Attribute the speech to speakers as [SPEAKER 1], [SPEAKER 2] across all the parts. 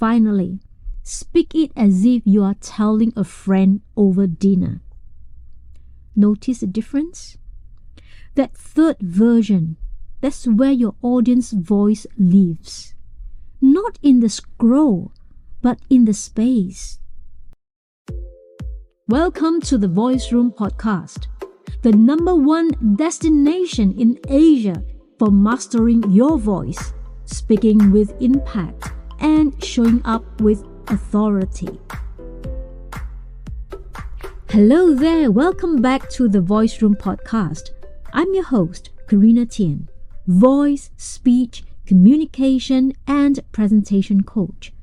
[SPEAKER 1] finally, speak it as if you are telling a friend over dinner. Notice the difference? That third version, that's where your audience voice lives. Not in the scroll, but in the space. Welcome to the Voice Room podcast, the #1 destination in Asia for mastering your voice, speaking with impact, and showing up with authority. Hello there, welcome back to the Voice Room podcast. I'm your host, Karina Tian, voice, speech, communication, and presentation coach.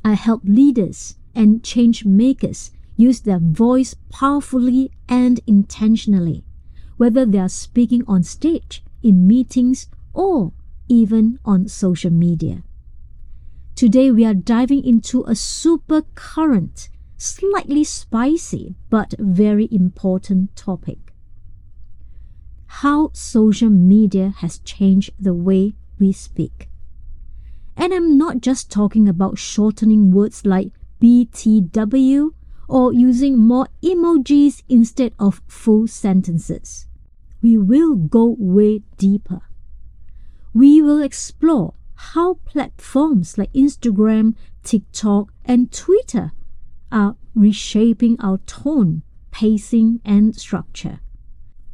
[SPEAKER 1] I help leaders and change makers use their voice powerfully and intentionally, whether they are speaking on stage, in meetings, or even on social media. Today we are diving into a super current, slightly spicy, but very important topic. How social media has changed the way we speak. And I'm not just talking about shortening words like BTW or using more emojis instead of full sentences. We will go way deeper. We will explore how platforms like Instagram, TikTok, and Twitter are reshaping our tone, pacing, and structure.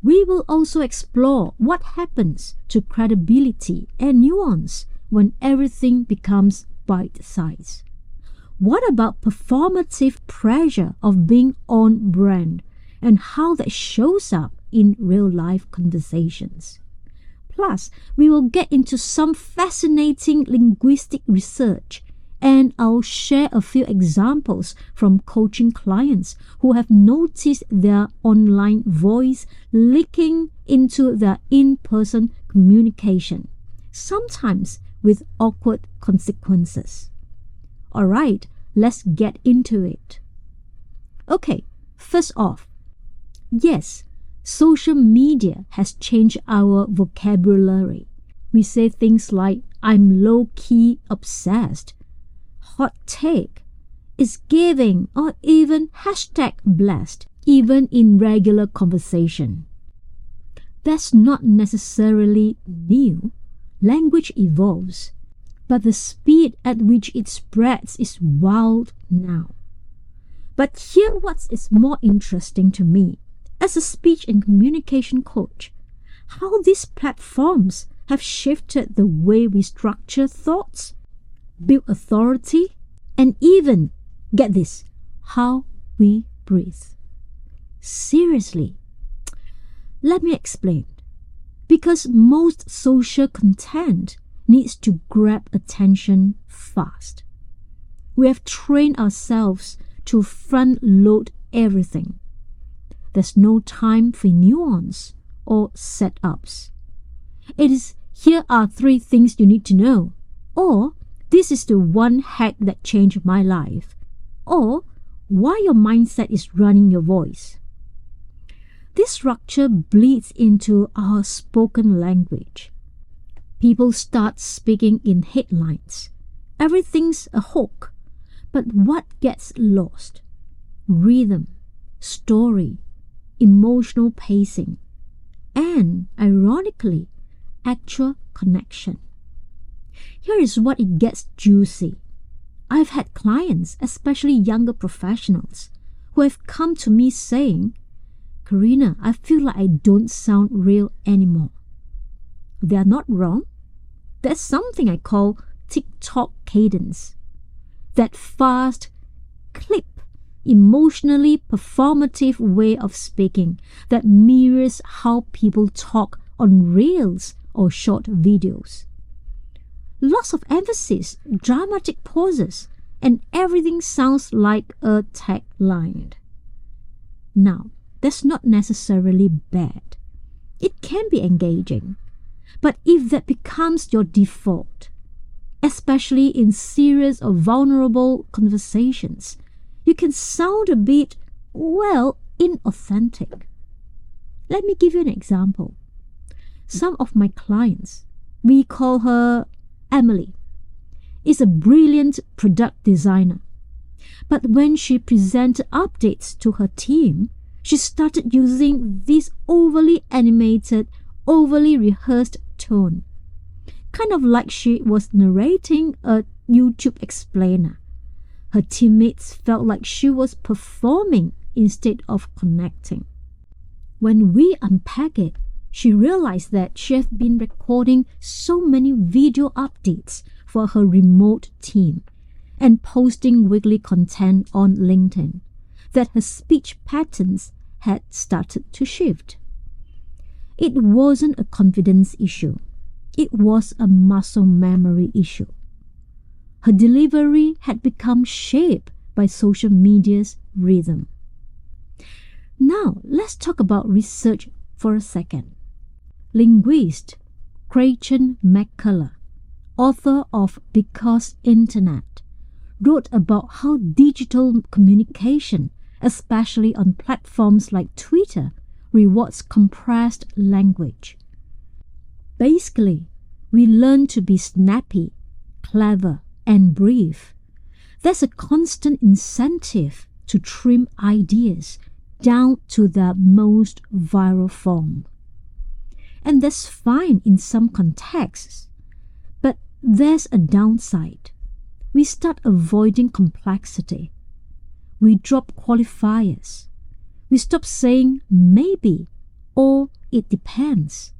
[SPEAKER 1] We will also explore what happens to credibility and nuance when everything becomes bite-sized. What about performative pressure of being on brand and how that shows up in real-life conversations? Plus, we will get into some fascinating linguistic research, and I'll share a few examples from coaching clients who have noticed their online voice leaking into their in-person communication, sometimes with awkward consequences. Alright, let's get into it. Okay, first off, yes, social media has changed our vocabulary. We say things like, I'm low-key obsessed, hot take, is giving, or even #blessed, even in regular conversation. That's not necessarily new. Language evolves, but the speed at which it spreads is wild now. But here what is more interesting to me, as a speech and communication coach, how these platforms have shifted the way we structure thoughts, build authority, and even, get this, how we breathe. Seriously. Let me explain. Because most social content needs to grab attention fast. We have trained ourselves to front-load everything. There's no time for nuance or setups. It is, here are 3 things you need to know, or this is the one hack that changed my life, or why your mindset is running your voice. This structure bleeds into our spoken language. People start speaking in headlines. Everything's a hook. But what gets lost? Rhythm, story, emotional pacing, and, ironically, actual connection. Here is what it gets juicy. I've had clients, especially younger professionals, who have come to me saying, Karina, I feel like I don't sound real anymore. They are not wrong. There's something I call TikTok cadence. That fast, clip, emotionally performative way of speaking that mirrors how people talk on reels or short videos. Lots of emphasis, dramatic pauses, and everything sounds like a tagline. Now, that's not necessarily bad. It can be engaging. But if that becomes your default, especially in serious or vulnerable conversations, you can sound a bit, inauthentic. Let me give you an example. Some of my clients, we call her Emily. is a brilliant product designer. But when she presented updates to her team, she started using this overly animated, overly rehearsed tone, kind of like she was narrating a YouTube explainer. Her teammates felt like she was performing instead of connecting. When we unpack it, she realized that she had been recording so many video updates for her remote team and posting weekly content on LinkedIn that her speech patterns had started to shift. It wasn't a confidence issue. It was a muscle memory issue. Her delivery had become shaped by social media's rhythm. Now, let's talk about research for a second. Linguist Gretchen McCullough, author of Because Internet, wrote about how digital communication, especially on platforms like Twitter, rewards compressed language. Basically, we learn to be snappy, clever, and brief. There's a constant incentive to trim ideas down to their most viral form. And that's fine in some contexts, but there's a downside. We start avoiding complexity. We drop qualifiers. We stop saying maybe or it depends.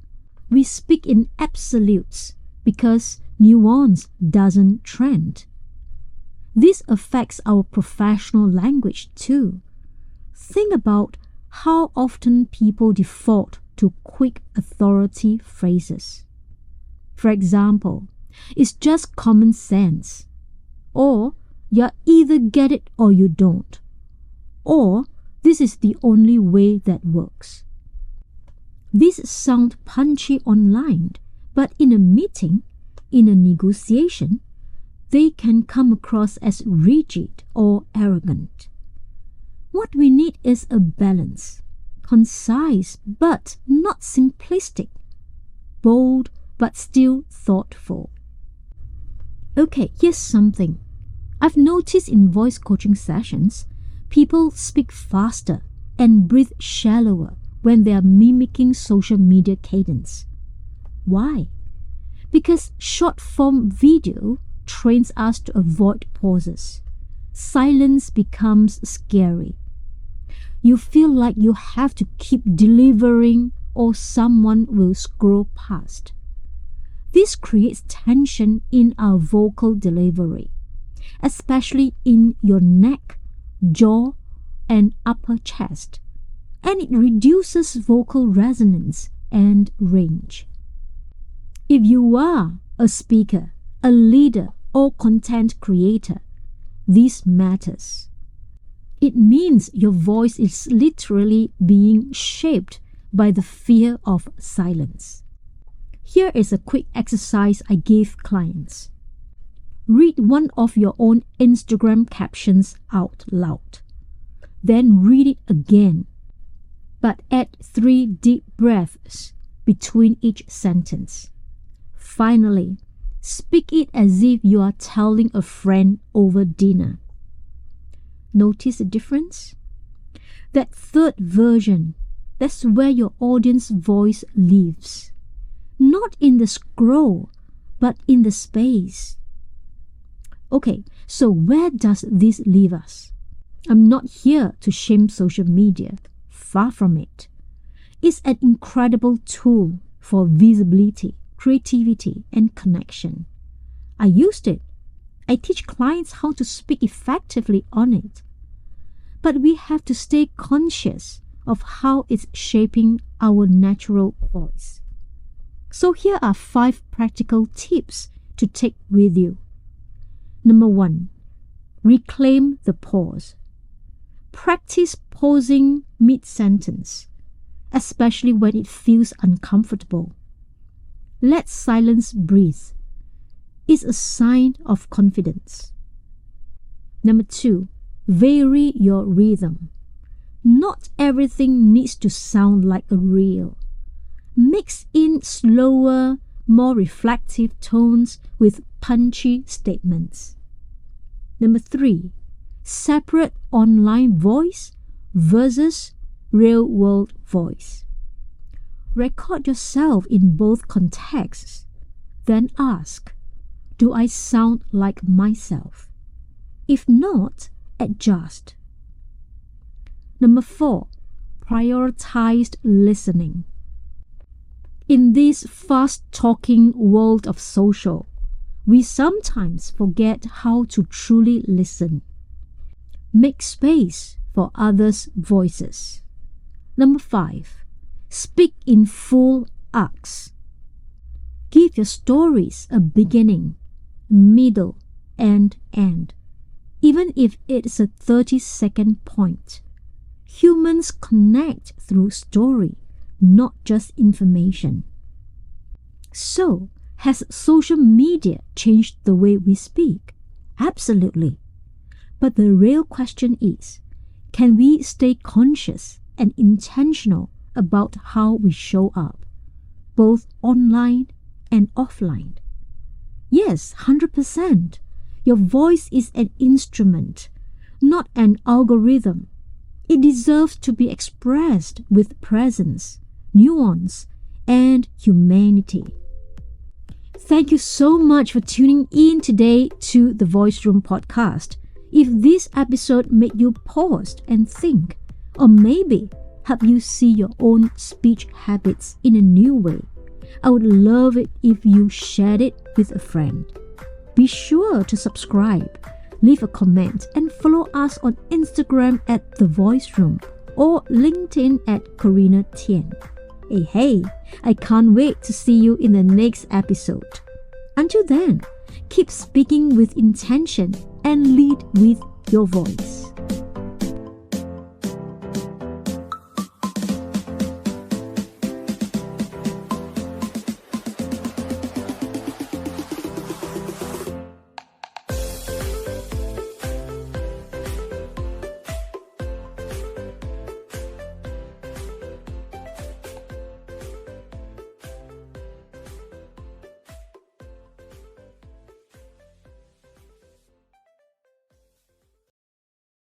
[SPEAKER 1] We speak in absolutes because nuance doesn't trend. This affects our professional language too. Think about how often people default to quick authority phrases. For example, it's just common sense. Or you either get it or you don't. Or this is the only way that works. These sound punchy online, but in a meeting, in a negotiation, they can come across as rigid or arrogant. What we need is a balance, concise but not simplistic, bold but still thoughtful. Okay, here's something. I've noticed in voice coaching sessions, people speak faster and breathe shallower when they are mimicking social media cadence. Why? Because short-form video trains us to avoid pauses. Silence becomes scary. You feel like you have to keep delivering or someone will scroll past. This creates tension in our vocal delivery, especially in your neck, jaw, and upper chest, and it reduces vocal resonance and range. If you are a speaker, a leader, or content creator, this matters. It means your voice is literally being shaped by the fear of silence. Here is a quick exercise I give clients. Read one of your own Instagram captions out loud. Then read it again, but add 3 deep breaths between each sentence. Finally, speak it as if you are telling a friend over dinner. Notice the difference? That third version, that's where your audience voice lives. Not in the scroll, but in the space. Okay, so where does this leave us? I'm not here to shame social media. Far from it. It's an incredible tool for visibility, creativity, and connection. I used it. I teach clients how to speak effectively on it. But we have to stay conscious of how it's shaping our natural voice. So here are 5 practical tips to take with you. Number 1, reclaim the pause. Practice pausing mid-sentence, especially when it feels uncomfortable. Let silence breathe. It's a sign of confidence. Number 2, vary your rhythm. Not everything needs to sound like a reel. Mix in slower, more reflective tones with punchy statements. Number 3, separate online voice versus real-world voice. Record yourself in both contexts. Then ask, do I sound like myself? If not, adjust. Number 4, prioritized listening. In this fast-talking world of social, we sometimes forget how to truly listen. Make space for others' voices. Number 5, speak in full arcs. Give your stories a beginning, middle, and end, even if it's a 30-second point. Humans connect through story, not just information. So, has social media changed the way we speak? Absolutely. But the real question is, can we stay conscious and intentional about how we show up, both online and offline? Yes, 100%. Your voice is an instrument, not an algorithm. It deserves to be expressed with presence, nuance, and humanity. Thank you so much for tuning in today to the Voice Room podcast. If this episode made you pause and think, or maybe help you see your own speech habits in a new way, I would love it if you shared it with a friend. Be sure to subscribe, leave a comment, and follow us on Instagram at The Voice Room or LinkedIn at Karina Tien. Hey, I can't wait to see you in the next episode. Until then, keep speaking with intention and lead with your voice.